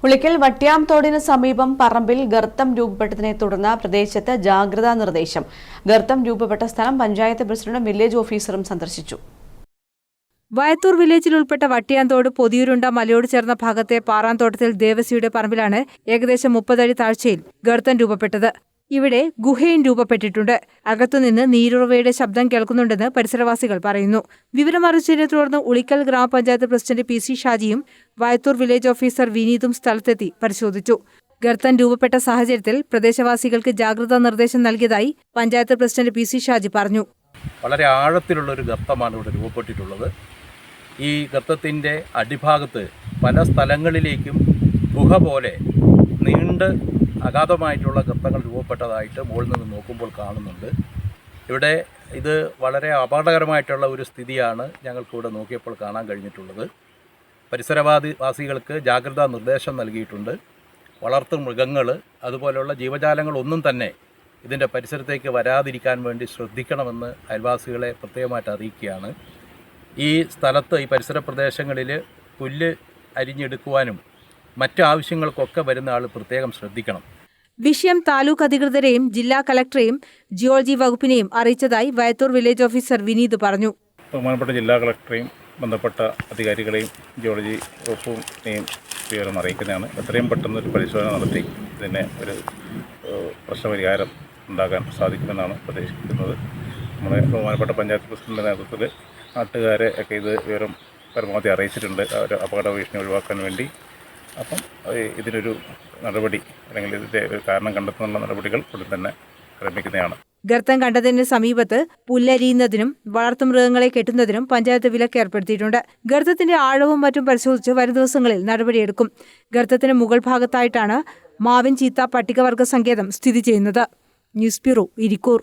ഉളിക്കൽ വട്ട്യാംതോടിന് സമീപം പറമ്പിൽ ഗർത്തം രൂപപ്പെട്ടതിനെ തുടർന്ന് പ്രദേശത്ത് ജാഗ്രതാ നിർദ്ദേശം. ഗർത്തം രൂപപ്പെട്ട സ്ഥലം പഞ്ചായത്ത് പ്രസിഡന്റും വില്ലേജ് ഓഫീസറും സന്ദർശിച്ചു. വയത്തൂർ വില്ലേജിൽ ഉൾപ്പെട്ട വട്ട്യാംതോട് പൊതിയൂരുണ്ട മലയോട് ചേർന്ന ഭാഗത്തെ പാറാന്തോട്ടത്തിൽ ദേവസിയുടെ പറമ്പിലാണ് ഏകദേശം 30 അടി താഴ്ചയിൽ ഗർത്തം രൂപപ്പെട്ടത്. ഇവിടെ ഗുഹയും രൂപപ്പെട്ടിട്ടുണ്ട്. അകത്തുനിന്ന് നീരുറവയുടെ ശബ്ദം കേൾക്കുന്നുണ്ടെന്ന് പരിസരവാസികൾ പറയുന്നു. വിവരമറിച്ചതിനെ തുടർന്ന് ഉളിക്കൽ ഗ്രാമപഞ്ചായത്ത് പ്രസിഡന്റ് PC ഷാജിയും വയത്തൂർ വില്ലേജ് ഓഫീസർ വിനീതും സ്ഥലത്തെത്തി പരിശോധിച്ചു. ഗർത്തം രൂപപ്പെട്ട സാഹചര്യത്തിൽ പ്രദേശവാസികൾക്ക് ജാഗ്രതാ നിർദ്ദേശം നൽകിയതായി പഞ്ചായത്ത് പ്രസിഡന്റ് PC ഷാജി പറഞ്ഞു. വളരെ ആഴത്തിലുള്ള ഒരു ഗർത്തമാണ് ഇവിടെ രൂപപ്പെട്ടിട്ടുള്ളത്. ഈ ഗർത്തത്തിൻ്റെ അടിഭാഗത്ത് പല സ്ഥലങ്ങളിലേക്കും ഗുഹ പോലെ നീണ്ട് അഗാധമായിട്ടുള്ള ഗർത്തങ്ങൾ രൂപപ്പെട്ടതായിട്ട് മുകളിൽ നിന്ന് നോക്കുമ്പോൾ കാണുന്നുണ്ട്. ഇവിടെ ഇത് വളരെ അപകടകരമായിട്ടുള്ള ഒരു സ്ഥിതിയാണ് ഞങ്ങൾക്കിവിടെ നോക്കിയപ്പോൾ കാണാൻ കഴിഞ്ഞിട്ടുള്ളത്. പരിസരവാസികൾക്ക് ജാഗ്രതാ നിർദ്ദേശം നൽകിയിട്ടുണ്ട്. വളർത്തു മൃഗങ്ങൾ അതുപോലെയുള്ള ജീവജാലങ്ങളൊന്നും തന്നെ ഇതിൻ്റെ പരിസരത്തേക്ക് വരാതിരിക്കാൻ വേണ്ടി ശ്രദ്ധിക്കണമെന്ന് അയൽവാസികളെ പ്രത്യേകമായിട്ട് അറിയിക്കുകയാണ്. ഈ സ്ഥലത്ത് ഈ പരിസര പ്രദേശങ്ങളിൽ പുല്ല് അരിഞ്ഞെടുക്കുവാനും മറ്റു ആവശ്യങ്ങൾക്കൊക്കെ വരുന്ന ആൾ പ്രത്യേകം ശ്രദ്ധിക്കണം. വിഷയം താലൂക്ക് അധികൃതരെയും ജില്ലാ കളക്ടറെയും ജിയോളജി വകുപ്പിനെയും അറിയിച്ചതായി വയത്തൂർ വില്ലേജ് ഓഫീസർ വിനീത് പറഞ്ഞു. ബഹുമാനപ്പെട്ട ജില്ലാ കളക്ടറെയും ബന്ധപ്പെട്ട അധികാരികളെയും ജിയോളജി വകുപ്പിനെയും വിവരം അറിയിക്കുന്നതാണ്. എത്രയും പെട്ടെന്ന് ഒരു പരിശോധന നടത്തി ഇതിനെ ഒരു പ്രശ്നപരിഹാരം ഉണ്ടാകാൻ സാധിക്കുമെന്നാണ് പ്രതീക്ഷിക്കുന്നത്. നമ്മുടെ ബഹുമാനപ്പെട്ട പഞ്ചായത്ത് പ്രസിഡന്റിൻ്റെ നേതൃത്വത്തിൽ നാട്ടുകാരെ ഒക്കെ ഇത് വിവരം പരമാവധി അറിയിച്ചിട്ടുണ്ട്, ഒരു അപകട ഭീഷണി ഒഴിവാക്കാൻ വേണ്ടി. അപ്പം ഇതിനൊരു നടപടി അല്ലെങ്കിൽ ഇതിൻ്റെ ഒരു കാരണം കണ്ടെത്തുന്ന നടപടികൾ ഉടൻ തന്നെ ആരംഭിക്കുന്നതാണ്. ഗർത്തം കണ്ടതിന് സമീപത്ത് പുല്ലരിയുന്നതിനും വളർത്തുമൃഗങ്ങളെ കെട്ടുന്നതിനും പഞ്ചായത്ത് വിലക്ക് ഏർപ്പെടുത്തിയിട്ടുണ്ട്. ഗർത്തത്തിന്റെ ആഴവും മറ്റും പരിശോധിച്ച് വരും ദിവസങ്ങളിൽ നടപടിയെടുക്കും. ഗർത്തത്തിന് മുകൾ ഭാഗത്തായിട്ടാണ് മാവിൻ ചീത്ത പട്ടികവർഗ സങ്കേതം സ്ഥിതി ചെയ്യുന്നത്. News bureau, Irikkur.